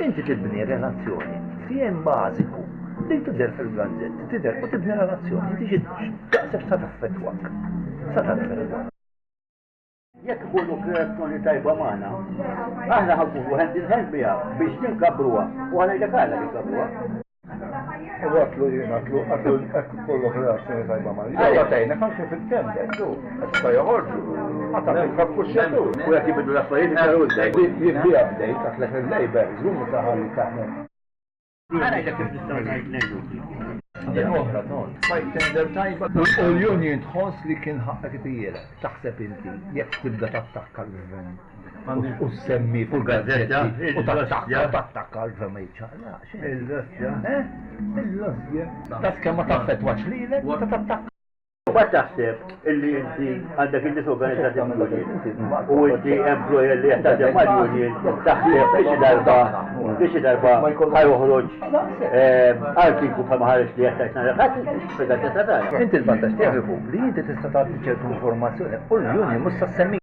Inti tibni relazzjoni, fien bażiku li tidher fil-gazzetti, tidher u tibni relazzjoni, inti daqshekk sa taffettwak. Sa taffettwak. Jekk ikollu kreazzjoni tajba magħna, aħna ħankunu hand in hand biha biex ninkabruha u ħanejlek għalha ninkabruha. U għatlu jien għatlu kollu relazzjoni tajba magħna. Ġewwa tajnek anke fil-tender, du. Issa joħorġu. Għatak il-fakkuxxatu. U jekk jibdu l-affarijiet iktar użdej. Jibbija bdejt għatlek il-lejber, żum taħalli taħnem. Ħanejlek kif nistgħu ngħidu. Oħra ton. Fajt tender tajba. U l-union tħoss li kien ħaqqek tijela. Taħseb inti, jekk tibda tattakka l-gvern. U semmi fil-gazzetta u tattakka l-gvern ċala. Il-Russja. Il-Russja. Tas kemm ma taffettwax lilek, ta tattakka. Ma taħseb illi inti għandek inti organizzati mal-union u inti employer li jaħdem mal-union taħseb biex darba ħajħroġ artiklu bħalma ħareġ li jaħdem narraħat fil-gazzetta tagħna. Inti l-vantaġġ tiegħek ikun li inti tista' tagħti ċertu informazzjoni u l-union mhux tassemmi